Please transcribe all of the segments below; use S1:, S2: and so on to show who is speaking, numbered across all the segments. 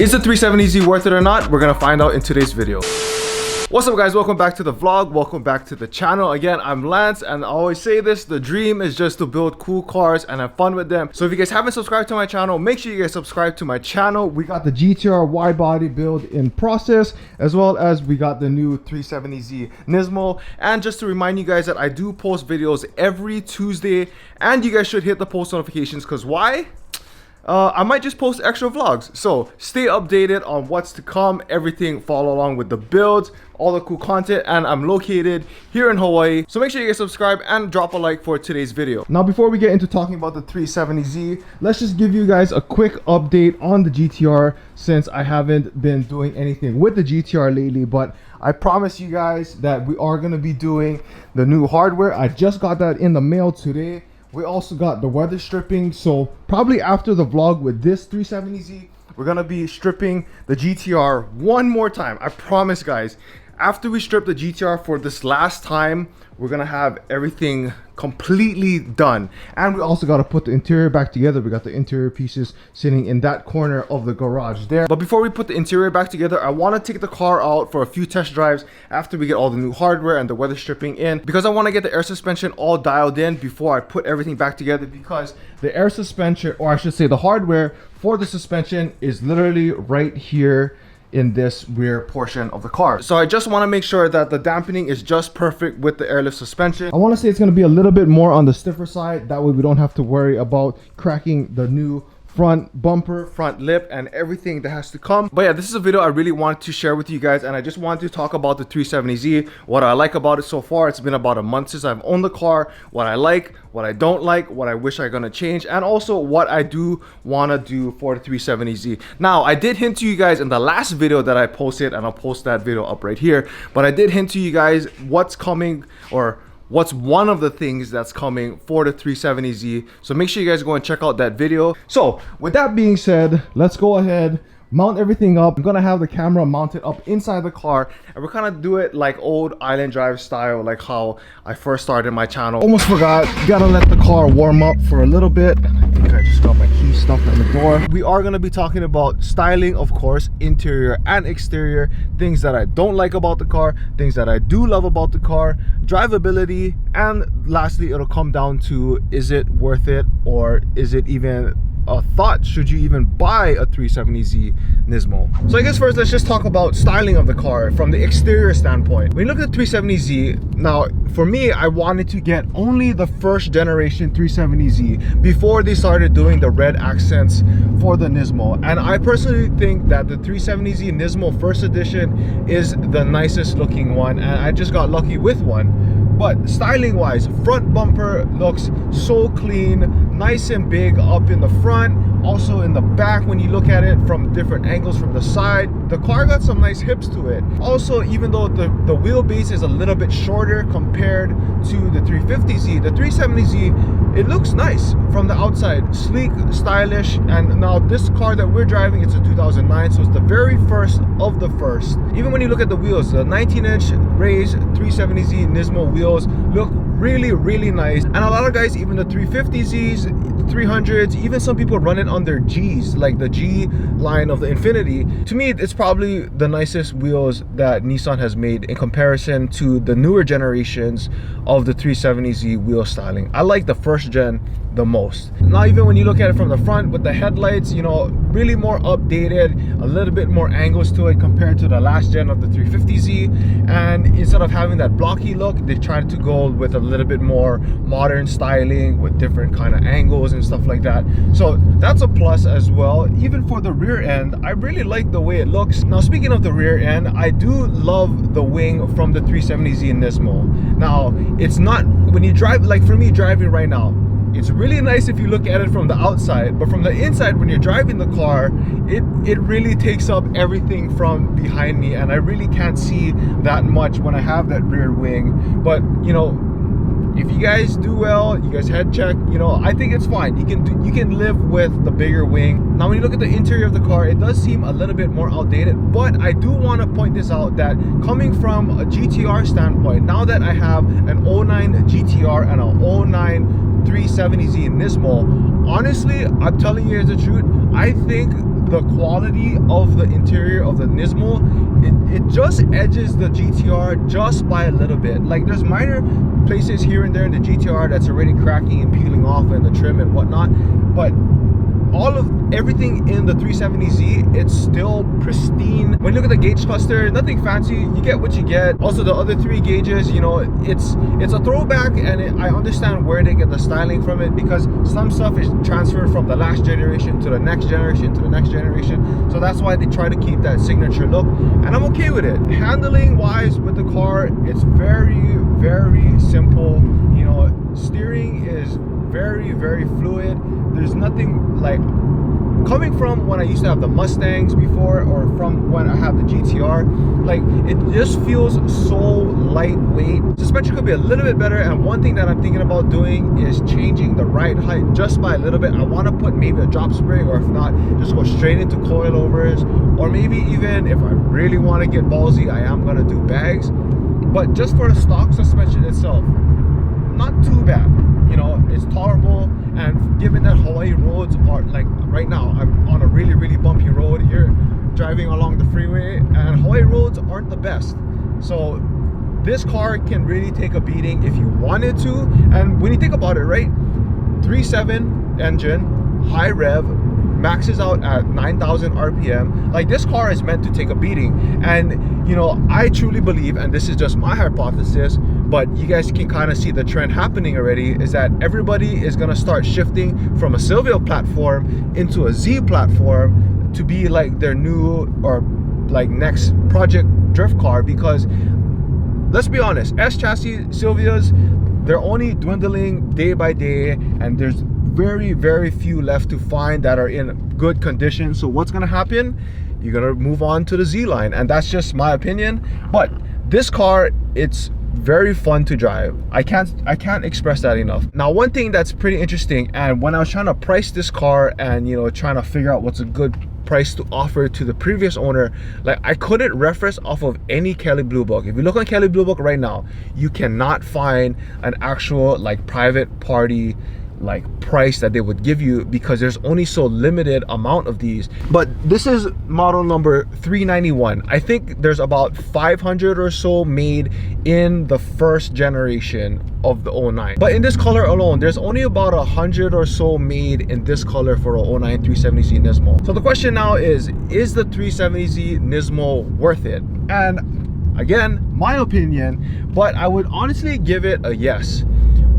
S1: Is the 370Z worth it or not? We're gonna find out in today's video. What's up guys, welcome back to the vlog, welcome back to the channel. Again, I'm Lance and I always say this, the dream is just to build cool cars and have fun with them. So if you guys haven't subscribed to my channel, make sure you guys subscribe to my channel. We got the GTR wide body build in process, as well as we got the new 370Z Nismo. And just to remind you guys that I do post videos every Tuesday and you guys should hit the post notifications, because why? I might just post extra vlogs, so stay updated on what's to come, everything, follow along with the builds, all the cool content. And I'm located here in Hawaii, so make sure you guys subscribe and drop a like for today's video. Now before we get into talking about the 370Z, let's just give you guys a quick update on the GTR, since I haven't been doing anything with the GTR lately. But I promise you guys that we are going to be doing the new hardware. I just got that in the mail today. We also got the weather stripping, so probably after the vlog with this 370Z, we're gonna be stripping the GTR one more time. I promise guys, after we strip the GTR for this last time, we're gonna have everything completely done. And we also got to put the interior back together. We got the interior pieces sitting in that corner of the garage there. But before we put the interior back together, I want to take the car out for a few test drives after we get all the new hardware and the weather stripping in, because I want to get the air suspension all dialed in before I put everything back together, because the air suspension, or I should say the hardware for the suspension, is literally right here in this rear portion of the car. So I just want to make sure that the dampening is just perfect with the airlift suspension. I want to say it's going to be a little bit more on the stiffer side, that way we don't have to worry about cracking the new front bumper, front lip, and everything that has to come. But yeah, this is a video I really wanted to share with you guys, and I just wanted to talk about the 370Z, what I like about it so far. It's been about a month since I've owned the car, what I like, what I don't like, what I wish I'm gonna change, and also what I do want to do for the 370Z. Now, I did hint to you guys in the last video that I posted, and I'll post that video up right here, but I did hint to you guys what's coming, or what's one of the things that's coming for the 370Z. So make sure you guys go and check out that video. So with that being said, let's go ahead, mount everything up. I'm gonna have the camera mounted up inside the car, and we're gonna do it like old island drive style, like how I first started my channel. Almost forgot, gotta let the car warm up for a little bit. And I think I just got my key stuck in the door. We are gonna be talking about styling, of course, interior and exterior, things that I don't like about the car, things that I do love about the car, drivability, and lastly, it'll come down to, is it worth it, or is it even a thought, should you even buy a 370Z Nismo? So I guess first let's just talk about styling of the car from the exterior standpoint. When you look at the 370Z, now for me, I wanted to get only the first generation 370Z before they started doing the red accents for the Nismo. And I personally think that the 370Z Nismo first edition is the nicest looking one, and I just got lucky with one. But styling wise, front bumper looks so clean, nice and big up in the front, also in the back when you look at it from different angles from the side. The car got some nice hips to it. Also, even though the wheelbase is a little bit shorter compared to the 350Z, the 370Z, it looks nice from the outside, sleek, stylish. And now this car that we're driving, it's a 2009, so it's the very first of the first. Even when you look at the wheels, the 19-inch raised 370Z Nismo wheels look really nice. And a lot of guys, even the 350Zs, 300s, even some people run it on their Gs, like the G line of the Infinity. To me, it's probably the nicest wheels that Nissan has made in comparison to the newer generations of the 370Z wheel styling. I like the first gen the most. Now, even when you look at it from the front with the headlights, you know, really more updated, a little bit more angles to it compared to the last gen of the 350Z. And instead of having that blocky look, they tried to go with a little bit more modern styling with different kind of angles and stuff like that. So that's a plus as well. Even for the rear end, I really like the way it looks. Now, speaking of the rear end, I do love the wing from the 370Z Nismo. Now, it's not, when you drive, like for me driving right now, it's really nice if you look at it from the outside, but from the inside, when you're driving the car, it really takes up everything from behind me, and I really can't see that much when I have that rear wing. But you know, if you guys do well, you guys head check, you know, I think it's fine. You can live with the bigger wing. Now, when you look at the interior of the car, it does seem a little bit more outdated, but I do want to point this out that coming from a GTR standpoint, now that I have an 09 GTR and a 09 370Z Nismo, honestly, I'm telling you the truth, I think the quality of the interior of the Nismo, it just edges the GTR just by a little bit. Like, there's minor places here and there in the GTR that's already cracking and peeling off in the trim and whatnot, but everything in the 370Z, it's still pristine. When you look at the gauge cluster, nothing fancy, you get what you get. Also, the other 3 gauges, you know, it's a throwback, and I understand where they get the styling from it, because some stuff is transferred from the last generation to the next generation to the next generation. So that's why they try to keep that signature look, and I'm okay with it. Handling wise with the car, it's very, very simple. You know, steering is very, very fluid. There's nothing like, coming from when I used to have the Mustangs before, or from when I have the GTR, like, it just feels so lightweight. Suspension could be a little bit better, and one thing that I'm thinking about doing is changing the ride height just by a little bit. I want to put maybe a drop spring, or if not, just go straight into coilovers, or maybe even if I really want to get ballsy, I am going to do bags. But just for the stock suspension itself, not too bad. You know, it's tolerable, and given that Hawaii roads are, like, right now I'm on a really, really bumpy road here, driving along the freeway, and Hawaii roads aren't the best. So this car can really take a beating if you wanted to. And when you think about it, right, 3.7 engine, high rev, maxes out at 9,000 RPM. Like, this car is meant to take a beating. And you know, I truly believe, and this is just my hypothesis, but you guys can kind of see the trend happening already, is that everybody is going to start shifting from a Silvio platform into a Z platform to be like their new, or like, next project drift car. Because let's be honest, S chassis Silvias, they're only dwindling day by day, and there's very, very few left to find that are in good condition. So what's going to happen? You're going to move on to the Z line, and that's just my opinion. But this car, it's very fun to drive. I can't express that enough. Now, one thing that's pretty interesting, and when I was trying to price this car and, you know, trying to figure out what's a good price to offer to the previous owner, like, I couldn't reference off of any Kelley Blue Book. If you look on Kelley Blue Book right now, you cannot find an actual, like, private party, like, price that they would give you, because there's only so limited amount of these. But this is model number 391. I think there's about 500 or so made in the first generation of the 09. But in this color alone, there's only about 100 or so made in this color for a 09 370Z Nismo. So the question now is the 370Z Nismo worth it? And again, my opinion, but I would honestly give it a yes,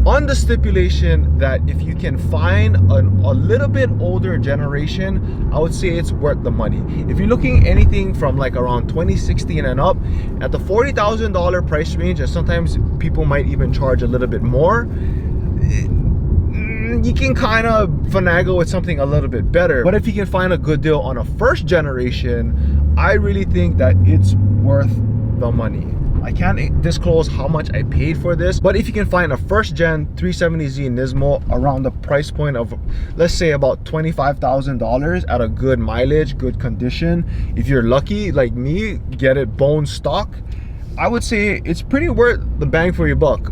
S1: on the stipulation that if you can find a little bit older generation, I would say it's worth the money. If you're looking anything from like around 2016 and up, at the $40,000 price range, and sometimes people might even charge a little bit more, you can kind of finagle with something a little bit better. But if you can find a good deal on a first generation, I really think that it's worth the money. I can't disclose how much I paid for this, but if you can find a first gen 370Z Nismo around the price point of, let's say, about $25,000 at a good mileage, good condition, if you're lucky like me, get it bone stock, I would say it's pretty worth the bang for your buck.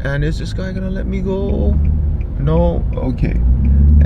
S1: And is this guy gonna let me go? No? Okay.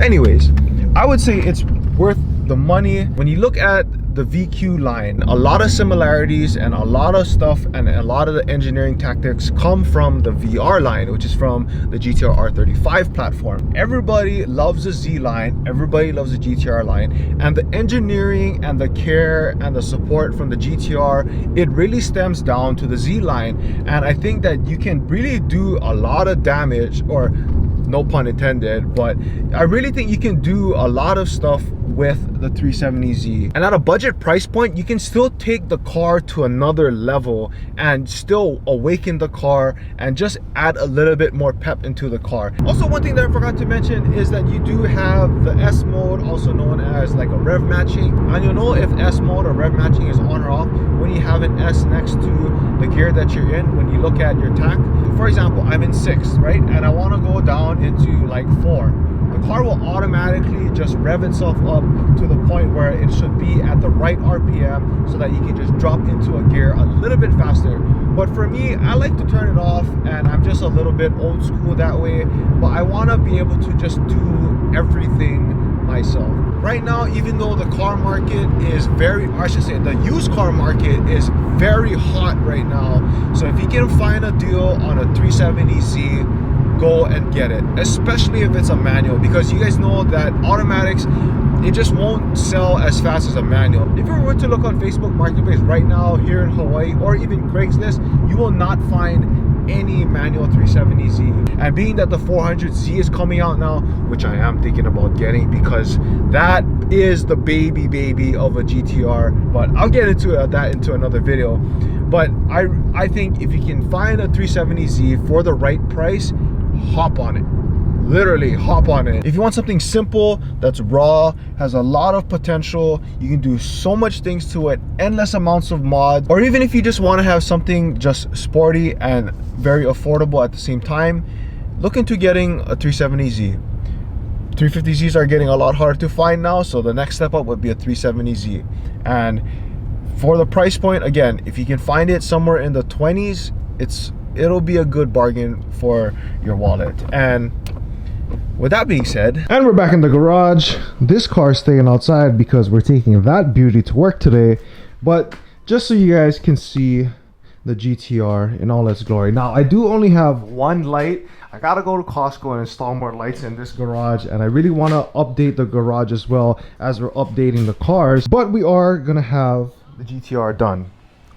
S1: Anyways, I would say it's worth the money. When you look at the VQ line, a lot of similarities and a lot of stuff, and a lot of the engineering tactics come from the VR line, which is from the GTR R35 platform. Everybody loves the Z line, everybody loves the GTR line, and the engineering and the care and the support from the GTR, it really stems down to the Z line. And I think that you can really do a lot of damage, or no pun intended, but I really think you can do a lot of stuff with the 370Z. And at a budget price point, you can still take the car to another level and still awaken the car and just add a little bit more pep into the car. Also, one thing that I forgot to mention is that you do have the S mode, also known as like a Rev Matching. And you'll know if S mode or Rev Matching is on or off when you have an S next to the gear that you're in. When you look at your tach, for example, I'm in 6, right? And I want to go down into like 4. The car will automatically just rev itself up to the point where it should be at the right RPM, so that you can just drop into a gear a little bit faster. But for me, I like to turn it off, and I'm just a little bit old school that way. But I want to be able to just do everything myself. right now, even though the car market is I should say the used car market is very hot right now. So if you can find a deal on a 370Z, go and get it, especially if it's a manual, because you guys know that automatics, it just won't sell as fast as a manual. If you were to look on Facebook Marketplace right now here in Hawaii, or even Craigslist, you will not find any manual 370Z. And being that the 400Z is coming out now, which I am thinking about getting, because that is the baby of a GTR, but I'll get into that into another video. But I think if you can find a 370Z for the right price, hop on it. Literally hop on it. If you want something simple that's raw, has a lot of potential, you can do so much things to it, endless amounts of mods, or even if you just want to have something just sporty and very affordable at the same time, look into getting a 370Z. 350Zs are getting a lot harder to find now, so the next step up would be a 370Z. And for the price point, again, if you can find it somewhere in the 20s, it'll be a good bargain for your wallet. And with that being said, and we're back in the garage. This car is staying outside because we're taking that beauty to work today. But just so you guys can see the GTR in all its glory. Now, I do only have one light. I gotta go to Costco and install more lights in this garage, and I really want to update the garage as well as we're updating the cars. But we are gonna have the GTR done.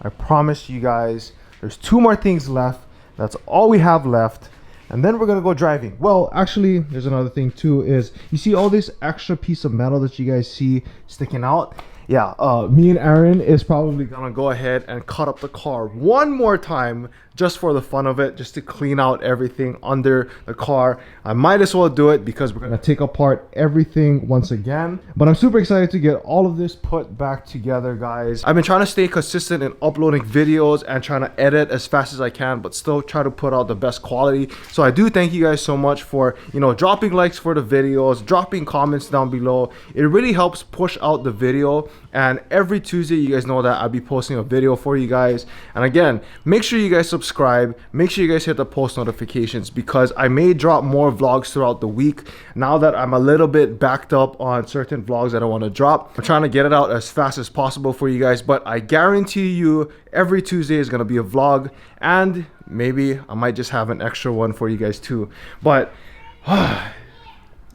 S1: I promise you guys, there's 2 more things left. That's all we have left. And then we're gonna go driving. Well, actually, there's another thing too, is you see all this extra piece of metal that you guys see sticking out? Yeah, me and Aaron is probably gonna go ahead and cut up the car one more time just for the fun of it, just to clean out everything under the car. I might as well do it because we're gonna take apart everything once again. But I'm super excited to get all of this put back together, guys. I've been trying to stay consistent in uploading videos and trying to edit as fast as I can, but still try to put out the best quality. So I do thank you guys so much for, you know, dropping likes for the videos, dropping comments down below. It really helps push out the video. And every Tuesday, you guys know that I'll be posting a video for you guys. And again, make sure you guys subscribe, make sure you guys hit the post notifications, because I may drop more vlogs throughout the week now that I'm a little bit backed up on certain vlogs that I want to drop. I'm trying to get it out as fast as possible for you guys, but I guarantee you every Tuesday is going to be a vlog, and maybe I might just have an extra one for you guys too. But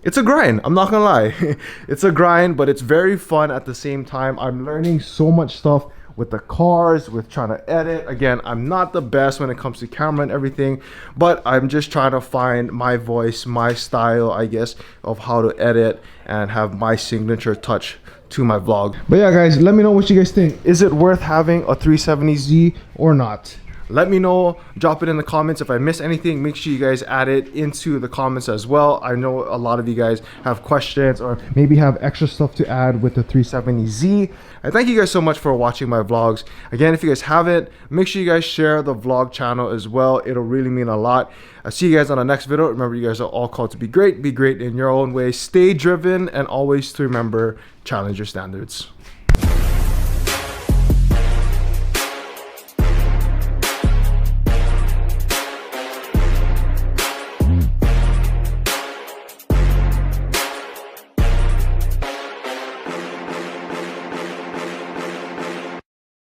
S1: it's a grind, I'm not gonna lie. It's a grind, but it's very fun at the same time. I'm learning so much stuff with the cars, with trying to edit. Again, I'm not the best when it comes to camera and everything, but I'm just trying to find my voice, my style, I guess, of how to edit and have my signature touch to my vlog. But yeah, guys, let me know what you guys think. Is it worth having a 370Z or not? Let me know, drop it in the comments. If I miss anything, make sure you guys add it into the comments as well. I know a lot of you guys have questions or maybe have extra stuff to add with the 370Z. And thank you guys so much for watching my vlogs. Again, if you guys haven't, make sure you guys share the vlog channel as well. It'll really mean a lot. I'll see you guys on the next video. Remember, you guys are all called to be great in your own way. Stay driven, and always to remember, challenge your standards.